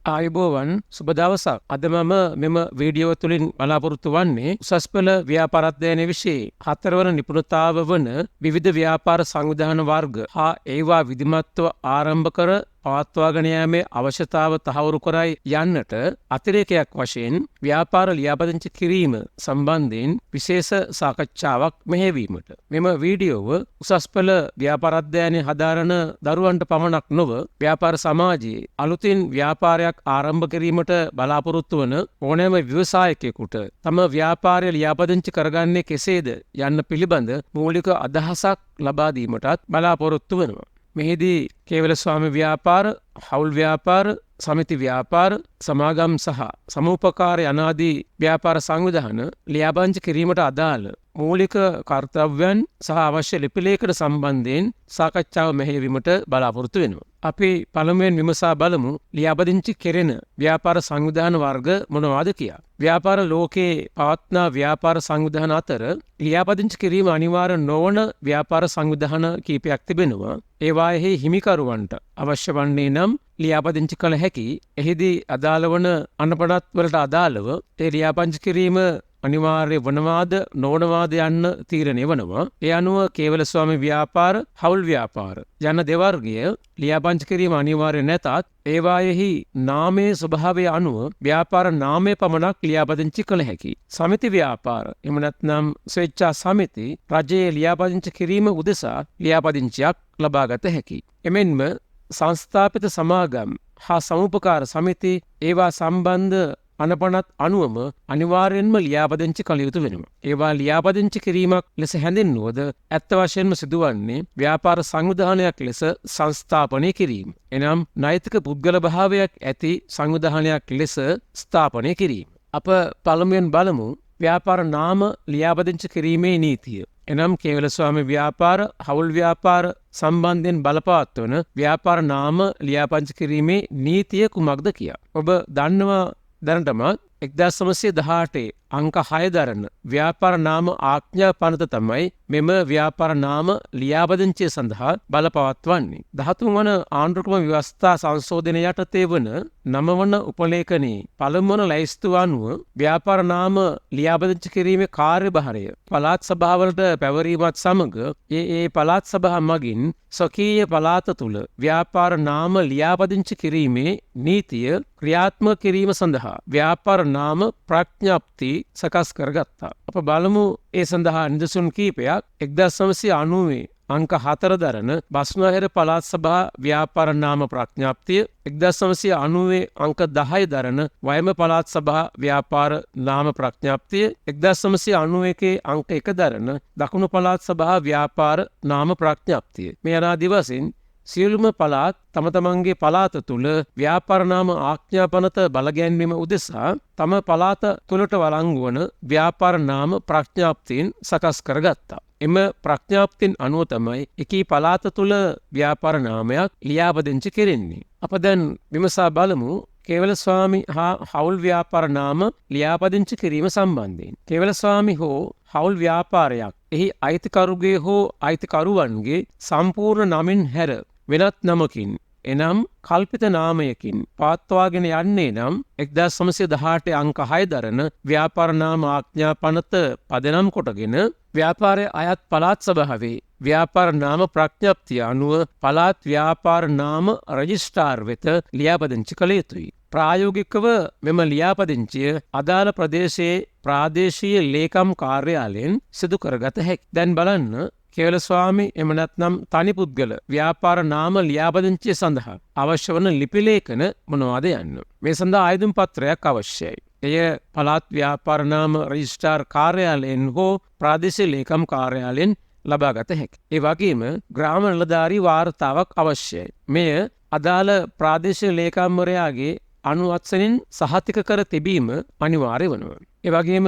ආයුබෝවන් සුබ දවසක්. අද මම මෙම වීඩියෝ තුලින් බලාපොරොත්තු වන්නේ උසස් පෙළ ව්‍යාපාර අධ්‍යයන විෂයේ 4 වන නිපුණතාව වන විවිධ ව්‍යාපාර සංවිධාන වර්ග හා ඒවා විධිමත්ව ආරම්භ කර පවත්වාගෙන යාමේ අවශ්‍යතාව තහවුරු කරයි යන්නට අතිරේකයක් වශයෙන් ව්‍යාපාර ලියාපදිංචි කිරීම සම්බන්ධයෙන් විශේෂ සාකච්ඡාවක් මෙහෙයවීමට මෙම වීඩියෝව උසස් පෙළ ව්‍යාපාර අධ්‍යයනයේ හදාරන දරුවන්ට පමණක් නොව ව්‍යාපාර සමාජයේ අලුතින් ව්‍යාපාරයක් ආරම්භ කිරීමට බලාපොරොත්තු වන ඕනෑම ව්‍යවසායකයෙකුට තම ව්‍යාපාරය ලියාපදිංචි කරගන්නේ කෙසේද යන්න පිළිබඳ මූලික අදහසක් ලබා දීමටත් බලාපොරොත්තු වෙනවා. මෙහිදී කේවල ස්වාමි ව්‍යාපාර, හවුල් ව්‍යාපාර, සමිති ව්‍යාපාර, සමාගම් සහ සමූපකාර යනාදී ව්‍යාපාර සංවිධාන ලියාපදිංචි කිරීමට අදාළ මූලික කර්තව්‍යයන් සහ අවශ්‍ය ලිපිලේඛන සම්බන්ධයෙන් සාකච්ඡාව මෙහෙයවීමට බලාපොරොත්තු වෙනවා. අපි පළමුවෙන් විමසා බලමු ලියාපදිංචි කෙරෙන ව්‍යාපාර සංවිධාන වර්ග මොනවාද කියා. ව්‍යාපාර ලෝකයේ පවත්නා ව්‍යාපාර සංවිධාන අතර ලියාපදිංචි කිරීම අනිවාර්ය නොවන ව්‍යාපාර සංවිධාන කීපයක් තිබෙනවා. ඒවායෙහි හිමිකරුවන්ට අවශ්‍ය වන්නේ නම් ලියාපදිංචි කළ හැකි. එහිදී අදාළ වන අනපනත් වලට අදාළව ඒ ලියාපදිංචි කිරීම අනිවාර්ය වනවාද නොවනවාද යන්න තීරණය වනවා. ඒ අනුව කේවල ස්වාමි ව්‍යාපාර, හවුල් ව්‍යාපාර යන දෙවර්ගය ලියාපදිංචි කිරීම අනිවාර්ය නැතත් ඒවායෙහි නාමයේ ස්වභාවය අනුව ව්‍යාපාර නාමය පමණක් ලියාපදිංචි කළ හැකි. සමිති ව්‍යාපාර එහෙම නැත්නම් ස්වේච්ඡා සමිති රජයේ ලියාපදිංචි කිරීම උදෙසා ලියාපදිංචියක් ලබාගත හැකි. එමෙන්ම සංස්ථාපිත සමාගම් හා සමුපකාර සමිති ඒවා සම්බන්ධ අනපනත් අනුවම අනිවාර්යෙන්ම ලියාපදිංචි කළ යුතු වෙනවා. ඒවා ලියාපදිංචි කිරීමක් ලෙස හැඳින්වුවද ඇත්ත වශයෙන්ම සිදුවන්නේ ව්‍යාපාර සංවිධානයක් ලෙස සංස්ථාපනය කිරීම. එනම් නෛතික පුද්ගල භාවයක් ඇති සංවිධානයක් ලෙස ස්ථාපනය කිරීම. අප පළමුවෙන් බලමු ව්‍යාපාර නාම ලියාපදිංචි කිරීමේ නීතිය. එනම් කේවල ස්වාමි ව්‍යාපාර, හවුල් ව්‍යාපාර සම්බන්ධයෙන් බලපවත්වන ව්‍යාපාර නාම ලියාපදිංචි කිරීමේ නීතිය කුමක්ද කියා. ඔබ දන්නවා දැනටමත් 1918 අංක 6 දරන ව්‍යාපාර නාම ආඥා පනත තමයි මෙම ව්‍යාපාර නාම ලියාපදිංචිය සඳහා බලපවත්වන්නේ. 13 වන ආණ්ඩුක්‍රම ව්‍යවස්ථා සංශෝධනය යටතේ වන 9 වන උපලේඛනයේ පළමු වන ලැයිස්තුව අනුව ව්‍යාපාර නාම ලියාපදිංචි කිරීමේ කාර්යභාරය පළාත් සභාවලට පැවරීමත් සමග ඒ පළාත් සභා මගින් ස්වකීය පළාත තුළ ව්‍යාපාර නාම ලියාපදිංචි කිරීමේ නීතිය ක්‍රියාත්මක කිරීම සඳහා ව්‍යාපාර නාම ප්‍රඥප්ති සකස් කරගත්තා. අප බලමු ඒ සඳහා නිදසුන් කීපයක්. 1990 අංක 4 දරන බස්නාහිර පළාත් සභා ව්‍යාපාර නාම ප්‍රඥප්තිය, 1990 අංක 10 දරන වයඹ පළාත් සභා ව්‍යාපාර නාම ප්‍රඥප්තිය, 1991 අංක 1 දරන දකුණු පළාත් සභා ව්‍යාපාර නාම ප්‍රඥප්තිය. මේ අනාදි වශයෙන් සියලුම පළාත් තම තමන්ගේ පළාත තුළ ව්‍යාපාර නාම ආඥා පනත බලගැන්වීම උදෙසා තම පළාත තුළට වළංගු වන ව්‍යාපාර නාම ප්‍රඥාප්තීන් සකස් කරගත්තා. එම ප්‍රඥාප්තින් අනුව තමයි එකී පළාත තුළ ව්‍යාපාර නාමයක් ලියාපදිංචි කෙරෙන්නේ. අප දැන් විමසා බලමු කේවල ස්වාමි හා හවුල් ව්‍යාපාර නාම ලියාපදිංචි කිරීම සම්බන්ධයෙන්. කේවල ස්වාමි හෝ හවුල් ව්‍යාපාරයක් එහි අයිතිකරුගේ හෝ අයිතිකරුවන්ගේ සම්පූර්ණ නමින් හැර වෙනත් නමකින් එනම් කල්පිත නාමයකින් පවත්වාගෙන යන්නේ නම් 1918 අංක 6 දරන ව්‍යාපාර නාම ආඥා පනත පදනම් කොටගෙන ව්‍යාපාරය අයත් පළාත් සභාවේ ව්‍යාපාර නාම ප්‍රඥප්තිය අනුව පළාත් ව්‍යාපාර නාම රෙජිස්ට්‍රාර් වෙත ලියාපදිංචි කළ යුතුයි. ප්‍රායෝගිකව මෙම ලියාපදිංචිය අදාළ ප්‍රදේශයේ ප්‍රාදේශීය ලේකම් කාර්යාලයෙන් සිදු කරගත හැකි. දැන් බලන්න කේවල ස්වාමි එම නැත්නම් තනි පුද්ගල ව්‍යාපාර නාම ලියාපදිංචිය සඳහා අවශ්‍ය වන ලිපිලේඛන මොනවාද යන්න. මේ සඳහා ආයුධ පත්‍රයක් අවශ්‍යයි. එය පළාත් ව්‍යාපාර නාම රෙජිස්ට්‍රාර් කාර්යාලයෙන් හෝ ප්‍රාදේශීය ලේකම් කාර්යාලයෙන් ලබාගත හැකියි. ඒ වගේම ග්‍රාම නිලධාරී වාර්තාවක් අවශ්‍යයි. මෙය අදාළ ප්‍රාදේශීය ලේකම්වරයාගේ අනුවත්සනින් සහතික කර තිබීම අනිවාර්ය වනවා. ඒ වගේම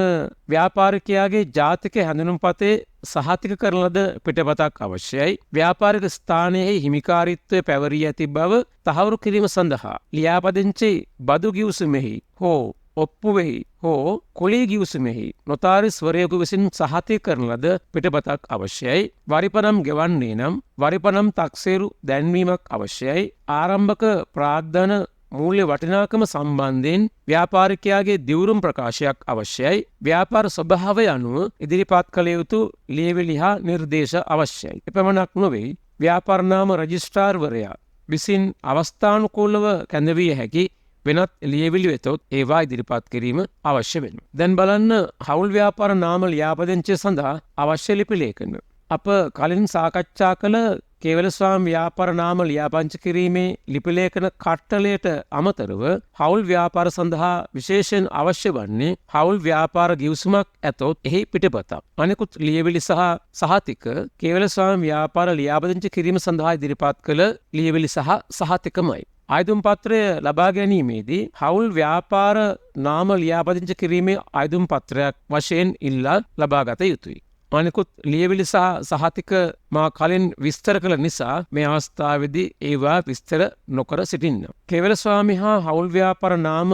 ව්‍යාපාරිකයාගේ ජාතික හැඳුනුම්පතේ සහතික කරන ලද පිටපතක් අවශ්‍යයි. ව්‍යාපාරික ස්ථානයේ හිමිකාරීත්වය පැවරී ඇති බව තහවුරු කිරීම සඳහා ලියාපදිංචි බදු ගිවිසුමෙහි හෝ ඔප්පුවෙහි හෝ කුලී ගිවිසුමෙහි නොතාරිස්වරයෙකු විසින් සහතික කරන ලද පිටපතක් අවශ්‍යයි. වරිපනම් ගෙවන්නේ නම් වරිපනම් තක්සේරු දැන්වීමක් අවශ්‍යයි. ආරම්භක ප්‍රාග්ධන මූල්‍ය වටිනාකම සම්බන්ධයෙන් ව්‍යාපාරිකයාගේ දිවුරුම් ප්‍රකාශයක් අවශ්‍යයි. ව්‍යාපාර ස්වභාවය අනුව ඉදිරිපත් කළ යුතු ලියවිලි හා නිර්දේශ අවශ්‍යයි. එපමණක් නොවේ ව්‍යාපාර නාම රජිස්ට්‍රාර්වරයා විසින් අවස්ථානුකූලව කැඳවිය හැකි වෙනත් ලියවිලි වෙතොත් ඒවා ඉදිරිපත් කිරීම අවශ්‍ය වෙනවා. දැන් බලන්න හවුල් ව්‍යාපාර නාම ලියාපදිංචිය සඳහා අවශ්‍ය ලිපි ලේඛන. අප කලින් සාකච්ඡා කළ කේවලස්වාම ව්‍යාපාර නාම ලියාපදිංචි කිරීමේ ලිපි ලේඛන කට්ටලයට අමතරව හවුල් ව්‍යාපාර සඳහා විශේෂයෙන් අවශ්‍ය වන්නේ හවුල් ව්‍යාපාර ගිවිසුමක් ඇතොත් එහි පිටපතක්. අනෙකුත් ලියවිලි සහ සහතික කේවලස්වාම ව්‍යාපාර ලියාපදිංචි කිරීම සඳහා ඉදිරිපත් කළ ලියවිලි සහ සහතිකමයි. ආයුධම් පත්‍රය ලබා ගැනීමේදී හවුල් ව්‍යාපාර නාම ලියාපදිංචි කිරීමේ ආයුධම් පත්‍රයක් වශයෙන් ඉල්ලා ලබාගත යුතුයි. අනෙකුත් ලියවිලි සහ සහතික මා කලින් විස්තර කළ නිසා මේ අවස්ථාවේදී ඒවා විස්තර නොකර සිටින්න. කේවලස්වාමි හා හවුල් ව්‍යාපාර නාම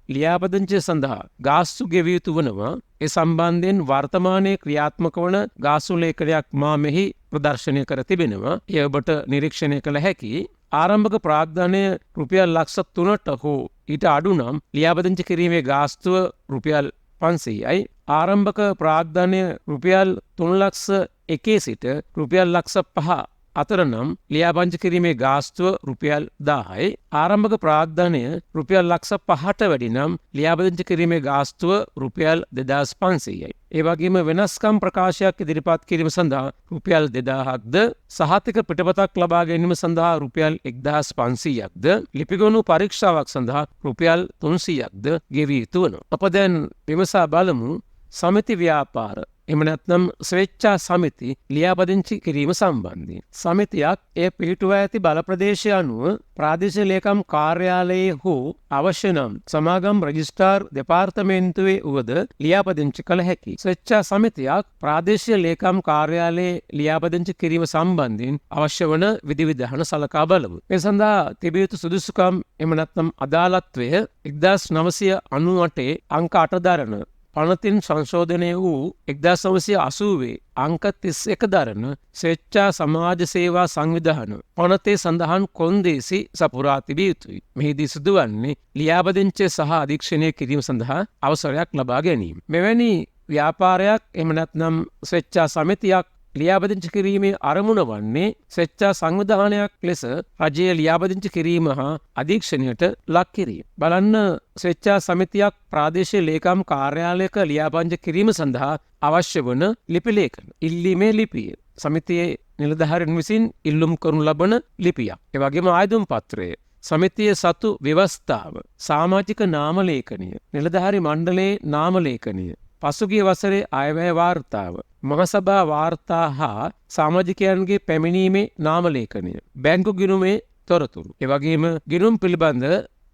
ලියාපදිංචිය සඳහා ගාස්තු ගෙවිය යුතු වනවා. ඒ සම්බන්ධයෙන් වර්තමානයේ ක්‍රියාත්මක වන ගාස්තු ලේඛනයක් මා මෙහි ප්‍රදර්ශනය කර තිබෙනවා. එය ඔබට නිරීක්ෂණය කළ හැකි. ආරම්භක ප්‍රාග්ධනය රුපියල් ලක්ෂ 3ට හෝ ඊට අඩු නම් ලියාපදිංචි කිරීමේ ගාස්තුව රුපියල් 500යි. ආරම්භක ප්‍රාග්ධනය රුපියල් 3,01,000 සිට රුපියල් ලක්ෂ 5 අතර නම් ලියාපදිංචි කිරීමේ ගාස්තුව රුපියල් 1000යි. ආරම්භක ප්‍රාග්ධනය රුපියල් ලක්ෂ 5ට වැඩි නම් ලියාපදිංචි කිරීමේ ගාස්තුව රුපියල් 2500යි. ඒ වගේම වෙනස්කම් ප්‍රකාශයක් ඉදිරිපත් කිරීම සඳහා රුපියල් 2000ක්ද සහතික පිටපතක් ලබා ගැනීම සඳහා රුපියල් 1500ක්ද ලිපිගොනු පරීක්ෂාවක් සඳහා රුපියල් 300ක්ද ගෙවිය යුතු වනවා. අප දැන් විමසා බලමු සමිති ව්‍යාපාර එහෙම නැත්නම් ස්වේච්ඡා සමිති ලියාපදිංචි කිරීම සම්බන්ධයෙන්. සමිතියක් එය පිහිටුවා ඇති බල ප්‍රදේශය අනුව ප්‍රාදේශීය ලේකම් කාර්යාලයේ හෝ අවශ්‍ය නම් සමාගම් රජිස්ට්‍රාර් දෙපාර්තමේන්තුවේ වුවද ලියාපදිංචි කළ හැකි. ස්වේච්ඡා සමිතියක් ප්‍රාදේශීය ලේකම් කාර්යාලයේ ලියාපදිංචි කිරීම සම්බන්ධයෙන් අවශ්‍ය වන විධිවිධාන සලකා බලමු. මේ සඳහා තිබිය යුතු සුදුසුකම් එහෙම නැත්නම් අදාළත්වය 1998 අංක 8 දරන පනතින් සංශෝධනය වූ 1980 අංක 31 දරන ස්වේච්ඡා සමාජ සේවා සංවිධාන පනතේ සඳහන් කොන්දේසි සපුරා තිබිය යුතුයි. මෙහිදී සිදුවන්නේ ලියාපදිංචිය සහ අධීක්ෂණය කිරීම සඳහා අවසරයක් ලබා ගැනීම. මෙවැනි ව්‍යාපාරයක් එහෙම නැත්නම් ස්වේච්ඡා සමිතියක් ලියාපදිංචි කිරීමේ අරමුණ වන්නේ ස්වේච්ඡා සංවිධානයක් ලෙස රජයේ ලියාපදිංචි කිරීම හා අධීක්ෂණයට ලක් කිරීම. බලන්න ස්වේච්ඡා සමිතියක් ප්‍රාදේශීය ලේකම් කාර්යාලයක ලියාපදිංචි කිරීම සඳහා අවශ්‍ය වන ලිපි ලේඛන. ඉල්ලීමේ ලිපිය. සමිතියේ නිලධාරීන් විසින් ඉල්ලුම් කරනු ලබන ලිපියක්. ඒ වගේම ආයුධම් පත්‍රය. සමිතිය සතු ව්‍යවස්ථාව. සමාජික නාම ලේඛනය. නිලධාරී මණ්ඩලයේ නාම ලේඛනය. පසුගිය වසරේ අයවැය වාර්තාව. මහසභා වාර්තා හා සමාජිකයන්ගේ පැමිණීමේ නාම ලේඛනය. බැංකු ගිණුමේ තොරතුරු. එවැගේම ගිණුම් පිළිබඳ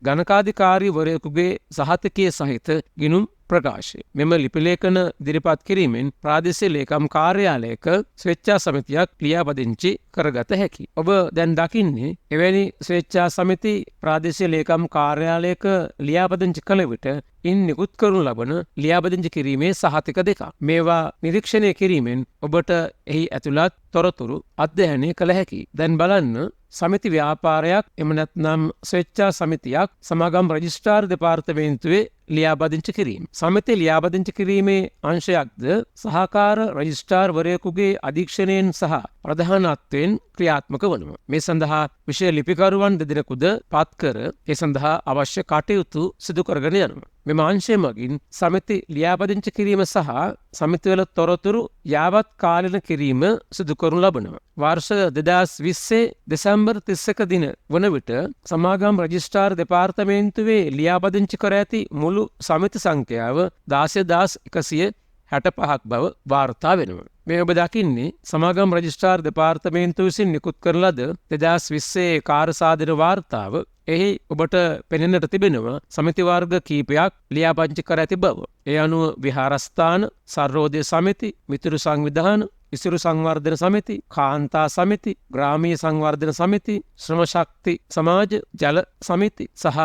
ගණකාධිකාරීවරයෙකුගේ සහතිකය සහිත ගිණුම් ප්‍රකාශය. මෙම ලිපිලේඛන ඉදිරිපත් කිරීමෙන් ප්‍රාදේශීය ලේකම් කාර්යාලයක ස්වේච්ඡා සමිතියක් ලියාපදිංචි කරගත හැකි. ඔබ දැන් දකින්නේ එවැනි ස්වේච්ඡා සමිති ප්‍රාදේශීය ලේකම් කාර්යාලයක ලියාපදිංචි කළ විට ඉන් නිකුත් කරනු ලබන ලියාපදිංචි කිරීමේ සහතික දෙකක්. මේවා නිරීක්ෂණය කිරීමෙන් ඔබට එහි ඇතුළත් තොරතුරු අධ්‍යයනය කළ හැකි. දැන් බලන්න සමිති ව්‍යාපාරයක් එම නැත්නම් ස්වේච්ඡා සමිතියක් සමාගම් රජිස්ට්‍රාර් දෙපාර්තමේන්තුවේ ලියාපදිංචි කිරීම. සමිති ලියාපදිංචි කිරීමේ අංශයක්ද සහකාර රජිස්ට්‍රාර්වරයෙකුගේ අධීක්ෂණයෙන් සහ ප්‍රධානත්වයෙන් ක්‍රියාත්මක වනවා. මේ සඳහා විෂය ලිපිකරුවන් දෙදෙනෙකුද පත්කර ඒ සඳහා අවශ්‍ය කටයුතු සිදු කරගෙන යනවා. මෙම අංශය මගින් සමිති ලියාපදිංචි කිරීම සහ සමිතිවල තොරතුරු යාවත් කාලීන කිරීම සිදු කරනු ලබනවා. වර්ෂ 2020 දෙසැම්බර් 31 දින වන විට සමාගම් රජිස්ට්‍රාර් දෙපාර්තමේන්තුවේ ලියාපදිංචි කර ඇති මුළු සමිති සංඛ්‍යාව 10165ක් බව වාර්තා වෙනවා. මේ ඔබ දකින්නේ සමාගම් රජිස්ට්‍රාර් දෙපාර්තමේන්තුව විසින් නිකුත් කරන ලද 2020 කාර්යසාධන වාර්තාව. එහි ඔබට පෙනෙන්නට තිබෙනවා සමිති වර්ග කීපයක් ලියාපදිංචි කර ඇති බව. ඒ අනුව විහාරස්ථාන, සර්වෝදය සමිති, මිතුරු සංවිධාන, ඉසුරු සංවර්ධන සමිති, කාන්තා සමිති, ග්‍රාමීය සංවර්ධන සමිති, ශ්‍රම ශක්ති සමාජ, ජල සමිති සහ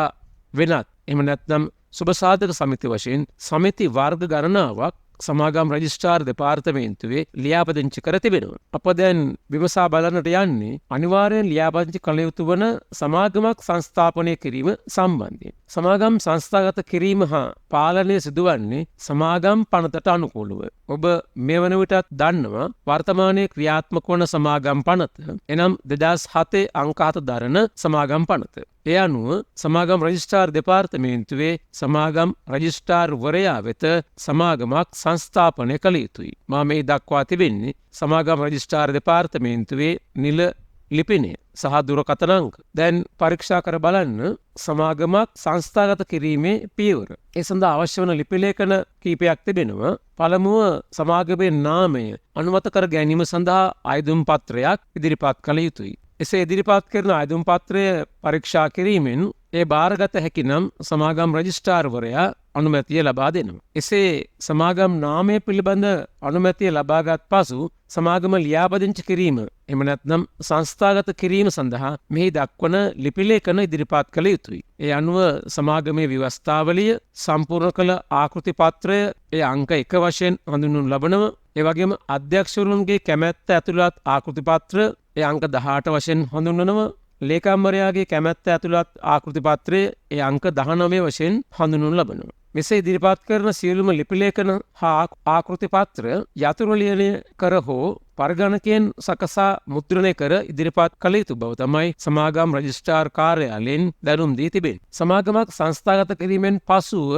වෙනත් එහෙම නැත්නම් සුබසාධක සමිති වශයෙන් සමිති වර්ග ගණනාවක් සමාගම් රජිස්ට්‍රාර් දෙපාර්තමේන්තුවේ ලියාපදිංචි කර තිබෙනවා. අප දැන් විමසා බලන්නට යන්නේ අනිවාර්යෙන් ලියාපදිංචි කළ යුතු වන සමාගමක් සංස්ථාපනය කිරීම සම්බන්ධයෙන්. සමාගම් සංස්ථාගත කිරීම හා පාලනය සිදුවන්නේ සමාගම් පනතට අනුකූලව. ඔබ මේ වන විටත් දන්නවා වර්තමානයේ ක්‍රියාත්මක වන සමාගම් පනත එනම් 2007 අංක 7 දරන සමාගම් පනත. ඒ අනුව සමාගම් රජිස්ට්‍රාර් දෙපාර්තමේන්තුවේ සමාගම් රජිස්ට්‍රාර්වරයා වෙත සමාගමක් සංස්ථාපනය කළ යුතුයි. මා මේ දක්වා තිබෙන්නේ සමාගම් රජිස්ට්‍රාර් දෙපාර්තමේන්තුවේ නිල ලිපිනය සහ දුරකථන අංක. දැන් පරීක්ෂා කර බලන්න සමාගමක් සංස්ථාගත කිරීමේ පියවර. ඒ සඳහා අවශ්‍ය වන ලිපි ලේඛන කීපයක් තිබෙනවා. පළමුව සමාගමේ නාමය අනුමත කර ගැනීම සඳහා අයදුම් පත්‍රයක් ඉදිරිපත් කළ යුතුයි. එසේ ඉදිරිපත් කරන අයදුම් පත්‍රය පරීක්ෂා කිරීමෙන් ඒ බාරගත හැකි නම් සමාගම් රජිස්ට්‍රාර්වරයා අනුමැතිය ලබා දෙනවා. එසේ සමාගම් නාමය පිළිබඳ අනුමැතිය ලබාගත් පසු සමාගම ලියාපදිංචි කිරීම එම නැත්නම් සංස්ථාගත කිරීම සඳහා මෙහි දක්වන ලිපි ලේඛන ඉදිරිපත් කළ යුතුයි. ඒ අනුව සමාගමේ ව්‍යවස්ථාවලිය සම්පූර්ණ කළ ආකෘති පත්‍රය ඒ අංක 1 වශයෙන් හඳුන්වනු ලබනවා. ඒ වගේම අධ්‍යක්ෂවරුන්ගේ කැමැත්ත ඇතුළත් ආකෘති පත්‍ර ඒ අංක 18 වශයෙන් හඳුන්වනවා. ලේකම්වරයාගේ කැමැත්ත ඇතුළත් ආකෘති පත්‍රය ඒ අංක 19 වශයෙන් හඳුන්වනු ලබනවා. මෙසේ ඉදිරිපත් කරන සියලුම ලිපි ලේඛන හා ආකෘති පත්‍ර යතුරු ලියනය කර හෝ පරිගණකයෙන් සකසා මුද්‍රණය කර ඉදිරිපත් කළ යුතු බව තමයි සමාගම් රජිස්ට්‍රාර් කාර්යාලයෙන් දැනුම් දී තිබෙන්නේ. සමාගමක් සංස්ථාගත කිරීමෙන් පසුව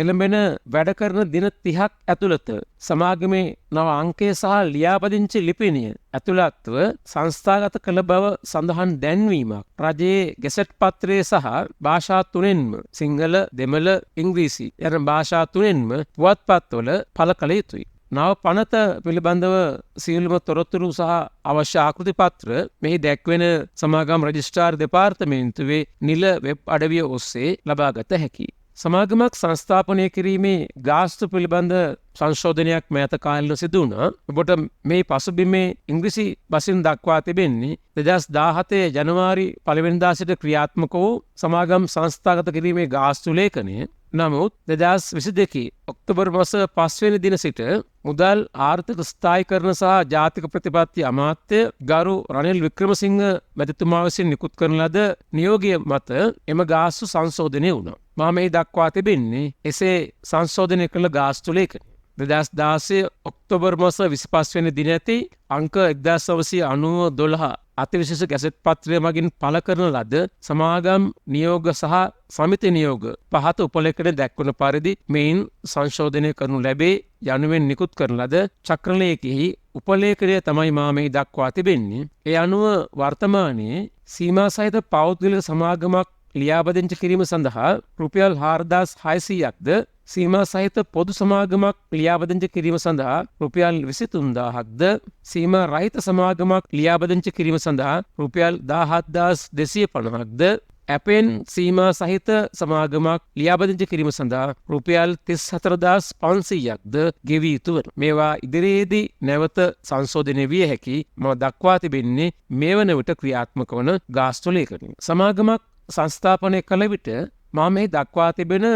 එළඹෙන වැඩ කරන දින 30ක් ඇතුළත සමාගමේ නව අංකය සහ ලියාපදිංචි ලිපිනය ඇතුළත්ව සංස්ථාගත කළ බව සඳහන් දැන්වීමක් රජයේ ගෙසට් පත්‍රයේ සහ භාෂා තුනෙන්ම සිංහල, දෙමළ, ඉංග්‍රීසි යන භාෂා තුනෙන්ම පුවත්පත්වල පළ කළ යුතුයි. නව පනත පිළිබඳව සියලුම තොරතුරු සහ අවශ්‍ය ආකෘති පත්‍ර මෙහි දැක්වෙන සමාගම් රජිස්ට්‍රාර් දෙපාර්තමේන්තුවේ නිල වෙබ් අඩවිය ඔස්සේ ලබාගත හැකියි. සමාගමක් සංස්ථාපනය කිරීමේ ගාස්තු පිළිබඳ සංශෝධනයක් මෑත කාලෙක සිදු වුණා. ඔබට මේ පසුබිමේ ඉංග්‍රීසි බසින් දක්වා තිබෙන්නේ 2017 ජනවාරි 1 වෙනිදා සිට ක්‍රියාත්මක වූ සමාගම් සංස්ථාගත කිරීමේ ගාස්තු ලේඛනය. නමුත් 2022 ඔක්තෝබර් මාස 5 වෙනි දින සිට මුදල් ආර්ථික ස්ථායීකරණ සහ ජාතික ප්‍රතිපත්ති අමාත්‍ය ගරු රනිල් වික්‍රමසිංහ මැතිතුමා විසින් නිකුත් කරන ලද නියෝගය මත එම ගාස්තු සංශෝධනය වුණා. මා මේ දක්වා තිබෙන්නේ එසේ සංශෝධනය කළ ගාස්තු ලේඛනය. 2016 ඔක්තෝබර් මාස 25 වෙනි දින ඇති අංක 1912 අතිවිශේෂ ගැසට් පත්‍රය මගින් පළ කරන ලද සමාගම් නියෝග සහ සමිති නියෝග පහත උපලේඛනයේ දැක්වන පරිදි මෙයින් සංශෝධනය කරනු ලැබේ යනුවෙන් නිකුත් කරන ලද චක්‍රලේඛෙහි උපලේඛනය තමයි මා මේ දක්වා තිබෙන්නේ. ඒ අනුව වර්තමානයේ සීමා සහිත පෞද්ගලික සමාගමක් ලියාපදිංචි කිරීම සඳහා රුපියල් 4600ක්ද සීමා සහිත පොදු සමාගමක් ලියාපදිංචි කිරීම සඳහා රුපියල් 23000ක්ද සීමා රහිත සමාගමක් ලියාපදිංචි කිරීම සඳහා රුපියල් 17250ක්ද ඇපෙන් සීමා සහිත සමාගමක් ලියාපදිංචි කිරීම සඳහා රුපියල් 34500ක්ද ගෙවිය යුතු වන. මේවා ඉදිරියේදී නැවත සංශෝධනය විය හැකි මම දක්වා තිබෙන්නේ මේ වන විට ක්‍රියාත්මක වන ගාස්තු ලේඛනය. සමාගමක් සංස්ථාපනය කළ විට මා මේ දක්වා තිබෙන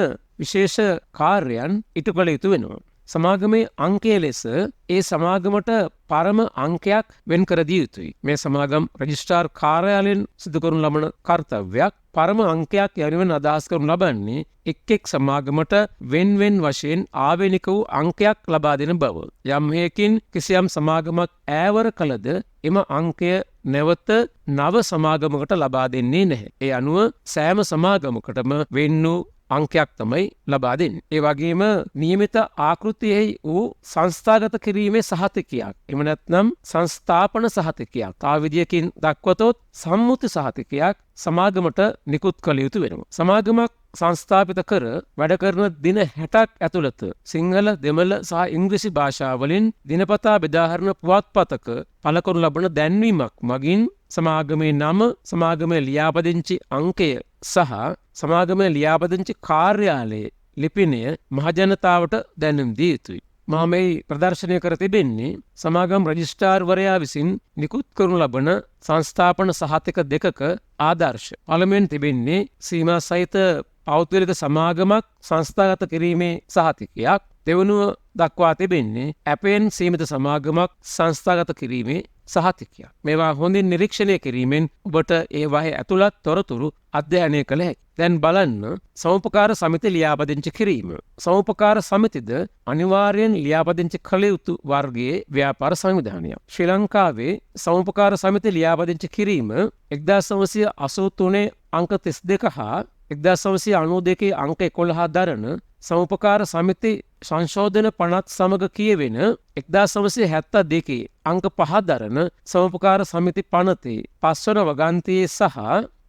විශේෂ කාර්යයන් ඉටු කළ යුතු වෙනවා. සමාගමේ අංකය ලෙස ඒ සමාගමට පරම අංකයක් වෙන් කර දිය යුතුයි. මේ සමාගම් රජිස්ට්‍රාර් කාර්යාලයෙන් සිදු කරනු ලබන කර්තව්‍යයක්. පරම අංකයක් යනුවෙන් අදහස් කරනු ලබන්නේ එක් සමාගමට වෙන් වශයෙන් ආවේනික වූ අංකයක් ලබා දෙන බව. යම් හේකින් කිසියම් සමාගමක් ඈවර කළද එම අංකය නැවත නව සමාගමකට ලබා දෙන්නේ නැහැ. ඒ අනුව සෑම සමාගමකටම වෙන් වූ අංකයක් තමයි ලබා දෙන්නේ. ඒ වගේම නියමිත ආකෘතියෙහි වූ සංස්ථාගත කිරීමේ සහතිකයක්. එහෙම නැත්නම් සංස්ථාපන සහතිකයක්. තව විදියකින් දක්වතොත් සම්මුති සහතිකයක් සමාගමට නිකුත් කළ යුතු වෙනවා. සමාගමක් සංස්ථාපිත කර වැඩ කරන දින 60ක් ඇතුළත සිංහල, දෙමළ සහ ඉංග්‍රීසි භාෂාවලින් දිනපතා බෙදාහරින පුවත්පතක පළ කරනු ලබන දැන්වීමක් මගින් සමාගමේ නම, සමාගමේ ලියාපදිංචි අංකය සහ සමාගමේ ලියාපදිංචි කාර්යාලයේ ලිපිනය මහජනතාවට දැනුම් දිය යුතුයි. මා මේ ප්‍රදර්ශනය කර තිබෙන්නේ සමාගම් රජිස්ට්‍රාර්වරයා විසින් නිකුත් කරනු ලබන සංස්ථාපන සහතික දෙකක ආදර්ශ. පළමුවෙන් තිබෙන්නේ සීමා සහිත පෞද්ගලික සමාගමක් සංස්ථාගත කිරීමේ සහතිකයක්. දෙවනුව දක්වා තිබෙන්නේ ඇපෙන් සීමිත සමාගමක් සංස්ථාගත කිරීමේ සහතිකයක්. මේවා හොඳින් නිරීක්ෂණය කිරීමෙන් ඔබට ඒවායේ ඇතුළත් තොරතුරු අධ්‍යයනය කළ හැකියි. දැන් බලන්න සමුපකාර සමිති ලියාපදිංචි කිරීම. සමුපකාර සමිතිද අනිවාර්යෙන් ලියාපදිංචි කළ යුතු වර්ගයේ ව්‍යාපාර සංවිධානයක්. ශ්‍රී ලංකාවේ සමුපකාර සමිති ලියාපදිංචි කිරීම 1983 අංක 32 හා 1992 අංක 11 දරන සමුපකාර සමිති සංශෝධන පනත් සමග කියවෙන 1972 අංක 5 දරන සමුපකාර සමිති පනතේ 5 වන වගන්තියේ සහ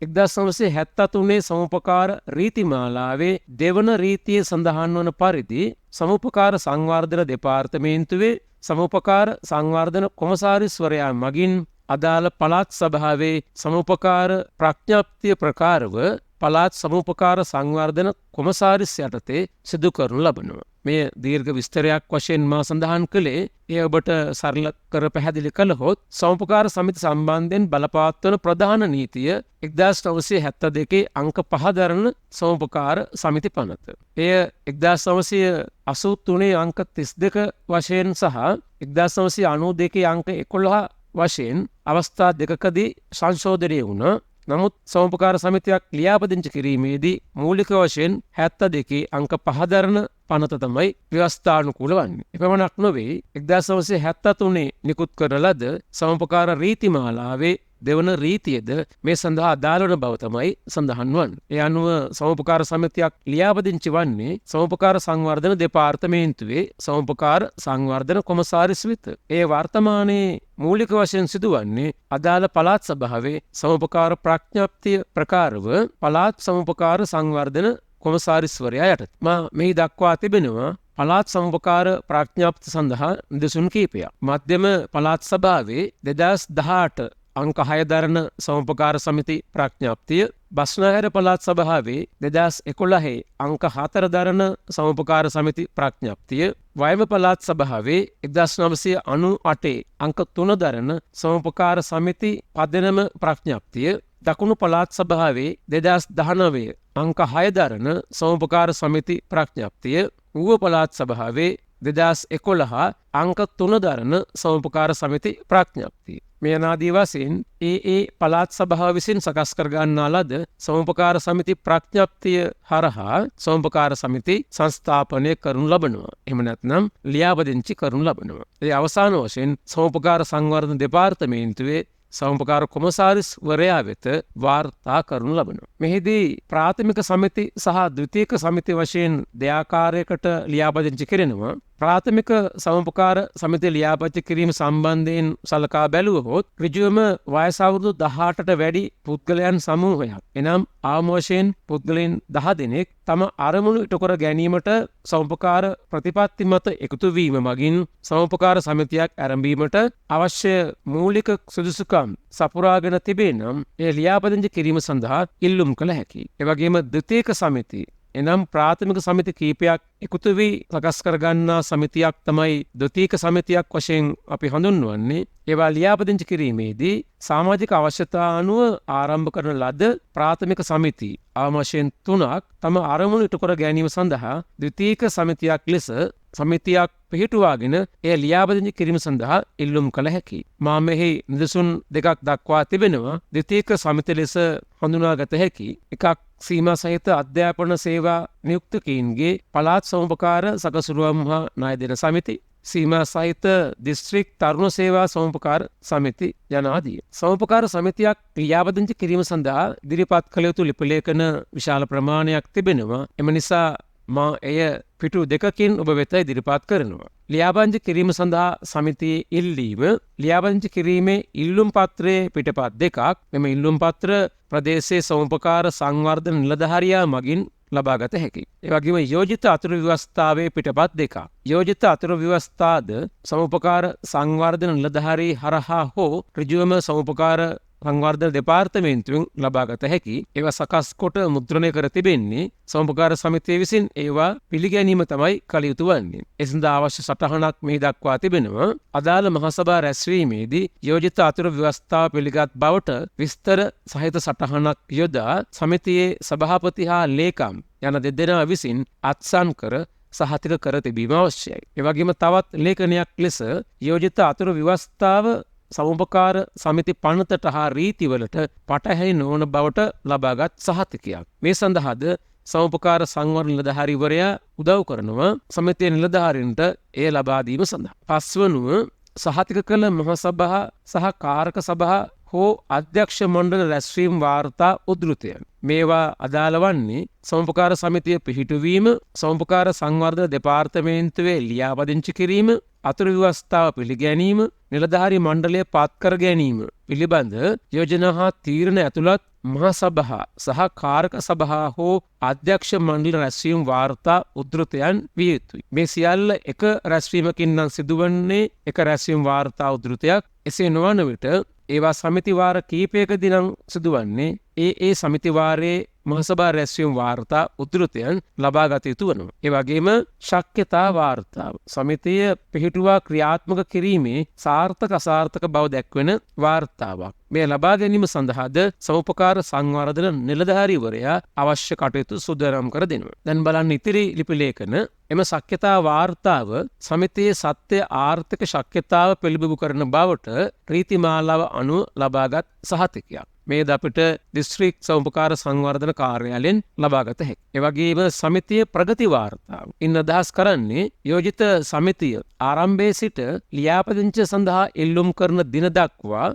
1973 සමුපකාර රීතිමාලාවේ දෙවන රීතියේ සඳහන් වන පරිදි සමුපකාර සංවර්ධන දෙපාර්තමේන්තුවේ සමුපකාර සංවර්ධන කොමසාරිස්වරයා මගින් අදාළ පළාත් සභාවේ සමුපකාර ප්‍රඥප්තිය ප්‍රකාරව පළාත් සමුපකාර සංවර්ධන කොමසාරිස් යටතේ සිදු කරනු ලබනවා. මේ දීර්ඝ විස්තරයක් වශයෙන් මා සඳහන් කළේ එය ඔබට සරල කර පැහැදිලි කළහොත් සමුපකාර සමිති සම්බන්ධයෙන් බලපවත්වන ප්‍රධාන නීතිය 1972 අංක 5 දරන සමුපකාර සමිති පනත. එය 1983 අංක 32 වශයෙන් සහ 1992 අංක 11 වශයෙන් අවස්ථා දෙකකදී සංශෝධනය වුණා. නමුත් සමුපකාර සමිතියක් ලියාපදිංචි කිරීමේදී මූලික වශයෙන් 72 අංක 5 දරන පනත තමයි ව්‍යවස්ථානුකූල වන්නේ. එපමණක් නොවේ 1973 නිකුත් කරන ලද සමුපකාර රීතිමාලාවේ දෙවන රීතියද මේ සඳහා අදාළ වන බව තමයි සඳහන් වන්නේ. ඒ අනුව සමුපකාර සමිතියක් ලියාපදිංචි වන්නේ සමුපකාර සංවර්ධන දෙපාර්තමේන්තුවේ සමුපකාර සංවර්ධන කොමසාරිස් වෙත. ඒ වර්තමානයේ මූලික වශයෙන් සිදුවන්නේ අදාළ පළාත් සභාවේ සමුපකාර ප්‍රඥප්තිය ප්‍රකාරව පළාත් සමුපකාර සංවර්ධන කොමසාරිස්වරයා යටතේ. මා මෙහි දක්වා තිබෙනවා පළාත් සමුපකාර ප්‍රඥප්ති සඳහා නිදසුන් කීපයක්. මධ්‍යම පළාත් සභාවේ 2018 අංක 6 දරන සමුපකාර සමිති ප්‍රඥප්තිය, බස්නාහිර පළාත් සභාවේ 2011 අංක 4 දරන සමුපකාර සමිති ප්‍රඥප්තිය, වයඹ පළාත් සභාවේ 1998 අංක 3 දරන සමුපකාර සමිති පදනම ප්‍රඥප්තිය, දකුණු පළාත් සභාවේ 2019 අංක 6 දරන සමුපකාර සමිති ප්‍රඥප්තිය, ඌව පළාත් සභාවේ 2011 අංක 3 දරන සමුපකාර සමිති ප්‍රඥප්තිය. මේ අනාදී වශයෙන් ඒ පළාත් සභාව විසින් සකස් කර ගන්නා ලද සමුපකාර සමිති ප්‍රඥප්තිය හරහා සමුපකාර සමිති සංස්ථාපනය කරනු ලබනවා. එහෙම නැත්නම් ලියාපදිංචි කරනු ලබනවා. ඒ අවසාන වශයෙන් සමුපකාර සංවර්ධන දෙපාර්තමේන්තුවේ සමුපකාර කොමසාරිස් වරයා වෙත වාර්තා කරනු ලබනවා. මෙහිදී ප්‍රාථමික සමිති සහ ද්විතීක සමිති වශයෙන් දෙආකාරයකට ලියාපදිංචි කෙරෙනවා. ප්‍රාථමික සමුපකාර සමිති ලියාපදිංචි කිරීම සම්බන්ධයෙන් සලකා බැලුවහොත් ඍජුවම වයස අවුරුදු 18ට වැඩි පුද්ගලයන් සමූහයක්, එනම් ආම වශයෙන් පුද්ගලයන් 10 දෙනෙක් තම අරමුණු ඉටු කර ගැනීමට සමුපකාර ප්‍රතිපත්ති මත එකතු වීම මගින් සමුපකාර සමිතියක් ආරම්භීමට අවශ්‍ය මූලික සුදුසුකම් සපුරාගෙන තිබේ නම් එය ලියාපදිංචි කිරීම සඳහා ඉල්ලුම් කළ හැකියි. එවැගේම ද්විතීක සමිති එනම් ප්‍රාථමික සමිති කීපයක් එකතු වී සකස් කරගන්නා සමිතියක් තමයි ද්විතීක සමිතියක් වශයෙන් අපි හඳුන්වන්නේ. ඒවා ලියාපදිංචි කිරීමේදී සමාජික අවශ්‍යතා අනුව ආරම්භ කරන ලද ප්‍රාථමික සමිති අවශ්‍යයෙන් 3ක් තම අරමුණු ඉටු කර ගැනීම සඳහා ද්විතීක සමිතියක් ලෙස සමිතියක් පිහිටුවාගෙන එය ලියාපදිංචි කිරීම සඳහා ඉල්ලුම් කළ හැකියි. මා මෙහි නිදසුන් දෙකක් දක්වා තිබෙනවා. ද්විතීක සමිති ලෙස හඳුනාගත හැකි එකක් සීමා සහිත අධ්‍යාපන සේවා නියුක්තකයින්ගේ පළාත් සමුපකාර සකසුරුවම් හා ණය දෙන සමිති, සීමා සහිත දිස්ත්‍රික් තරුණ සේවා සමුපකාර සමිති යනාදී. සමුපකාර සමිතියක් ලියාපදිංචි කිරීම සඳහා ඉදිරිපත් කළ යුතු ලිපිලේඛන විශාල ප්‍රමාණයක් තිබෙනවා. එම නිසා මා එය පිටු දෙකකින් ඔබ වෙත ඉදිරිපත් කරනවා. ලියාපදිංචි කිරීම සඳහා සමිතියේ ඉල්ලීම, ලියාපදිංචි කිරීමේ ඉල්ලුම් පත්‍රයේ පිටපත් දෙකක්. මෙම ඉල්ලුම් පත්‍ර ප්‍රදේශයේ සමුපකාර සංවර්ධන නිලධාරියා මගින් ලබාගත හැකි. ඒ වගේම යෝජිත අතුරු ව්‍යවස්ථාවේ පිටපත් දෙකක්. යෝජිත අතුරු ව්‍යවස්ථාද සමුපකාර සංවර්ධන නිලධාරී හරහා හෝ ඍජුවම සමුපකාර සංවර්ධන දෙපාර්තමේන්තුවෙන් ලබාගත හැකි. ඒවා සකස් කොට මුද්‍රණය කර තිබෙන්නේ සමුපකාර සමිතිය විසින්. ඒවා පිළිගැනීම තමයි කළ යුතු වන්නේ. ඒ සඳහා අවශ්‍ය සටහනක් මෙහි දක්වා තිබෙනවා. අදාළ මහසභා රැස්වීමේදී යෝජිත අතුරු ව්‍යවස්ථාව පිළිගත් බවට විස්තර සහිත සටහනක් යොදා සමිතියේ සභාපති හා ලේකම් යන දෙදෙනා විසින් අත්සන් කර සහතික කර තිබීම අවශ්‍යයි. ඒ වගේම තවත් ලේඛනයක් ලෙස යෝජිත අතුරු ව්‍යවස්ථාව සමුපකාර සමිති පනතට හා රීතිවලට පටහැනි නොවන බවට ලබාගත් සහතිකයක්. මේ සඳහාද සමුපකාර සංවර්ධන නිලධාරීවරයා උදව් කරනවා සමිතියේ නිලධාරීන්ට එය ලබා දීම සඳහා. පස්වනුව සහතික කළ මහසභා සහ කාරක සභා හෝ අධ්‍යක්ෂ මණ්ඩල රැස්වීම් වාර්තා උද්ෘතයන්. මේවා අදාළ වන්නේ සමුපකාර සමිතිය පිහිටුවීම, සමුපකාර සංවර්ධන දෙපාර්තමේන්තුවේ ලියාපදිංචි කිරීම, අතුරු ව්‍යවස්ථාව පිළිගැනීම, නිලධාරී මණ්ඩලය පත් කර ගැනීම පිළිබඳ යෝජනා හා තීරණ ඇතුළත් මහසභා සහ කාරක සභා හෝ අධ්‍යක්ෂ මණ්ඩල රැස්වීම් වාර්තා උද්ෘතයන් විය යුතුයි. මේ සියල්ල එක රැස්වීමකින් නම් සිදුවන්නේ එක රැස්වීම් වාර්තා උද්ෘතයක්. එසේ නොවන විට ඒවා සමිතිවාර කීපයකදී නම් සිදුවන්නේ ඒ සමිතිවාරයේ මහසභා රැස්වීම් වාර්තා උද්ෘතයන් ලබා ගත යුතු වනවා. ඒ වගේම ශක්්‍යතා වාර්තාව සමිතිය පිහිටුවා ක්‍රියාත්මක කිරීමේ සාර්ථක අසාර්ථක බව දැක්වෙන වාර්තාවක්. මේ ලබා ගැනීම සඳහාද සමුපකාර සංවර්ධන නිලධාරීවරයා අවශ්‍ය කටයුතු සුදුරම් කර දෙනවා. දැන් බලන්න ඉතිරි ලිපි ලේඛන. එම ශක්්‍යතා වාර්තාව සමිතියේ සත්‍ය ආර්ථික ශක්්‍යතාව පිළිබිඹු කරන බවට රීතිමාලාව අනුව ලබාගත් සහතිකයක්. මේද අපිට දිස්ත්‍රික් සමුපකාර සංවර්ධන කාර්යාලයෙන් ලබාගත හැකියි. ඒ වගේම සමිතියේ ප්‍රගති වාර්තාව. ඉන් අදහස් කරන්නේ යෝජිත සමිතිය ආරම්භයේ සිට ලියාපදිංචිය සඳහා එල්ලුම් කරන දින දක්වා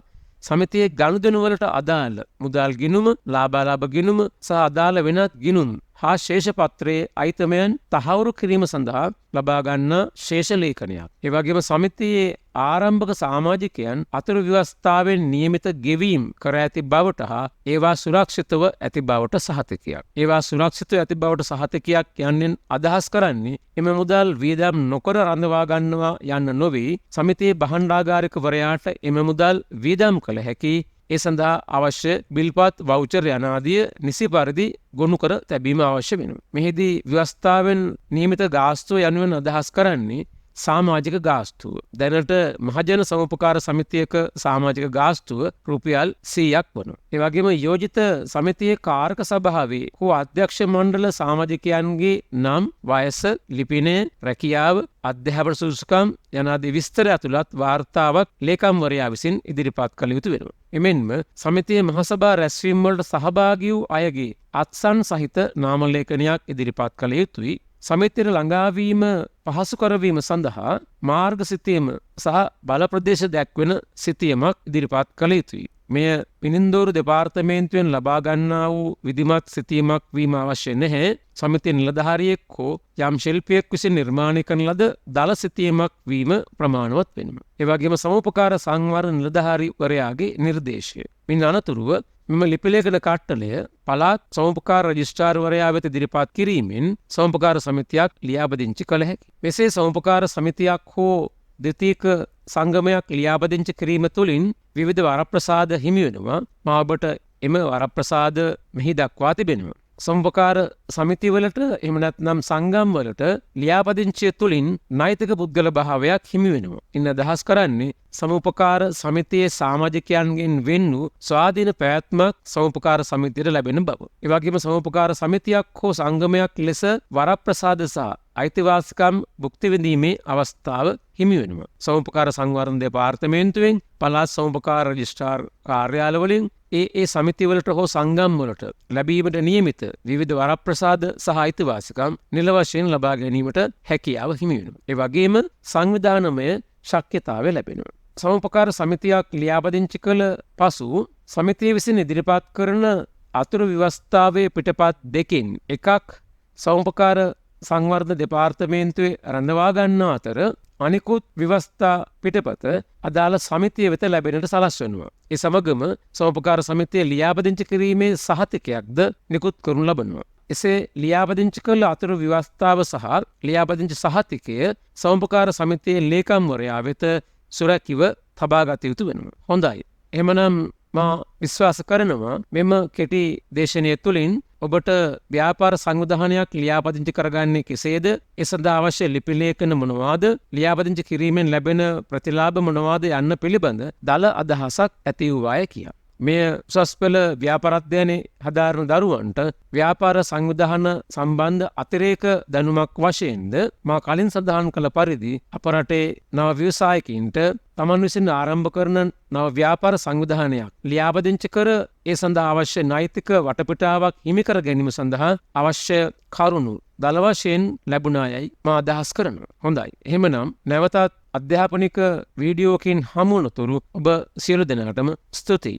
සමිතියේ ගනුදෙනු වලට අදාළ මුදල් ගිණුම, ලාභාලාභ ගිණුම සහ අදාළ වෙනත් ගිණුම් හා ශේෂපත්‍රයේ අයිතමයන් තහවුරු කිරීම සඳහා ලබා ගන්න ශේෂ ලේඛනයක්. ඒ වගේම සමිතියේ ආරම්භක සමාජිකයන් අතුරු ව්‍යවස්ථාවෙන් නියමිත ගෙවීම් කර ඇති බවට හා ඒවා සුරක්ෂිතව ඇති බවට සහතිකයක්. ඒවා සුරක්ෂිතව ඇති බවට සහතිකයක් යන්නෙන් අදහස් කරන්නේ එම මුදල් වියදම් නොකර රඳවා ගන්නවා යන්න නොවේ. සමිතියේ භාණ්ඩාගාරිකවරයාට එම මුදල් වියදම් කළ හැකි ඒ සඳහා අවශ්‍ය බිල්පත් වවුචර් යනාදිය නිසි පරිදි ගොනු කර තැබීම අවශ්‍ය වෙනවා. මෙහිදී ව්‍යවස්ථාවෙන් නියමිත ගාස්තුව යනුවෙන් අදහස් කරන්නේ සමාජික ගාස්තුව. දැනට මහජන සමුපකාර සමිතියක සමාජික ගාස්තුව රුපියල් 100ක් වනවා. ඒ වගේම යෝජිත සමිතියේ කාරක සභාවේ හෝ අධ්‍යක්ෂ මණ්ඩල සමාජිකයන්ගේ නම්, වයස, ලිපිනය, රැකියාව, අධ්‍යාපන සුදුසුකම් යනාදී විස්තර ඇතුළත් වාර්තාවක් ලේකම්වරයා විසින් ඉදිරිපත් කළ යුතු වෙනවා. එමෙන්ම සමිතියේ මහසභා රැස්වීම් වලට සහභාගී වූ අයගේ අත්සන් සහිත නාම ලේඛනයක් ඉදිරිපත් කළ යුතුයි. සමිතියට ළඟාවීම පහසු කරවීම සඳහා මාර්ග සිතියම සහ බල ප්‍රදේශ දැක්වෙන සිතියමක් ඉදිරිපත් කළ යුතුයි. මෙය පිනින්දෝරු දෙපාර්තමේන්තුවෙන් ලබා ගන්නා වූ විධිමත් සිතියමක් වීම අවශ්‍ය නැහැ. සමිතිය නිලධාරියෙක් හෝ යම් ශිල්පියෙක් විසින් නිර්මාණය කරන ලද දල සිතියමක් වීම ප්‍රමාණවත් වෙනවා. ඒ වගේම සමුපකාර සංවර්ධන නිලධාරීවරයාගේ නිර්දේශය. මින් අනතුරුව මෙම ලිපිලේඛන කට්ටලය පළාත් සමුපකාර රජිස්ට්‍රාර්වරයා වෙත ඉදිරිපත් කිරීමෙන් සමුපකාර සමිතියක් ලියාපදිංචි කළ හැකියි. මෙසේ සමුපකාර සමිතියක් හෝ ද්විතීයික සංගමයක් ලියාපදිංචි කිරීම තුළින් විවිධ වරප්‍රසාද හිමි වෙනවා. මා ඔබට එම වරප්‍රසාද මෙහි දක්වා තිබෙනවා. සමුපකාර සමිතිවලට එහෙම නැත්නම් සංගම් වලට ලියාපදිංචිය තුළින් නෛතික පුද්ගල භාවයක් හිමි වෙනවා. ඉන්න අදහස් කරන්නේ සමුපකාර සමිතියේ සමාජිකයන්ගෙන් වෙන් වූ ස්වාධීන පැවැත්මක් සමුපකාර සමිතියට ලැබෙන බව. ඒ වගේම සමුපකාර සමිතියක් හෝ සංගමයක් ලෙස වරප්‍රසාද සහ අයිතිවාසිකම් භුක්ති විඳීමේ අවස්ථාව හිමි වෙනවා. සමුපකාර සංවර්ධන දෙපාර්තමේන්තුවෙන් පළාත් සමුපකාර රජිස්ට්‍රාර් කාර්යාලවලින් ඒ සමිතිවලට හෝ සංගම් වලට ලැබීමට නියමිත විවිධ වරප්‍රසාද සහ අයිතිවාසිකම් නිල වශයෙන් ලබා ගැනීමට හැකියාව හිමි වෙනවා. ඒ වගේම සංවිධානමය ශක්්‍යතාවය ලැබෙනවා. සමුපකාර සමිතියක් ලියාපදිංචි කළ පසු සමිතිය විසින් ඉදිරිපත් කරන අතුරු ව්‍යවස්ථාවේ පිටපත් දෙකින් එකක් සමුපකාර සංවර්ධන දෙපාර්තමේන්තුවේ රඳවා ගන්නා අතර අනිකුත් ව්‍යවස්ථා පිටපත අදාළ සමිතිය වෙත ලැබෙනට සලස්වනවා. ඒ සමගම සමුපකාර සමිතිය ලියාපදිංචි කිරීමේ සහතිකයක්ද නිකුත් කරනු ලබනවා. එසේ ලියාපදිංචි කළ අතුරු ව්‍යවස්ථාව සහ ලියාපදිංචි සහතිකය සමුපකාර සමිතියේ ලේකම්වරයා වෙත සුරැකිව තබා ගත යුතු වෙනවා. හොඳයි. එහෙමනම් මා විශ්වාස කරනවා මෙම කෙටි දේශනය තුළින් ඔබට ව්‍යාපාර සංවිධානයක් ලියාපදිංචි කරගන්නේ කෙසේද? ඒ සඳහා අවශ්‍ය ලිපි ලේඛන මොනවාද? ලියාපදිංචි කිරීමෙන් ලැබෙන ප්‍රතිලාභ මොනවාද යන්න පිළිබඳ දල අදහසක් ඇති වූ අය කියා. මේ උසස් පෙළ ව්‍යාපාර අධ්‍යයනයේ හදාරන දරුවන්ට ව්‍යාපාර සංවිධාන සම්බන්ධ අතිරේක දැනුමක් වශයෙන්ද මා කලින් සඳහන් කළ පරිදි අප රටේ නව ව්‍යවසායකින්ට තමන් විසින් ආරම්භ කරන නව ව්‍යාපාර සංවිධානයක් ලියාපදිංචි කර ඒ සඳහා අවශ්‍ය නෛතික වටපිටාවක් හිමිකර ගැනීම සඳහා අවශ්‍ය කරුණු දල වශයෙන් ලැබුණායයි මා අදහස් කරනවා. හොඳයි. එහෙමනම් නැවතත් අධ්‍යාපනික වීඩියෝකින් හමුවනතුරු ඔබ සියලු දෙනාටම ස්තුතියි.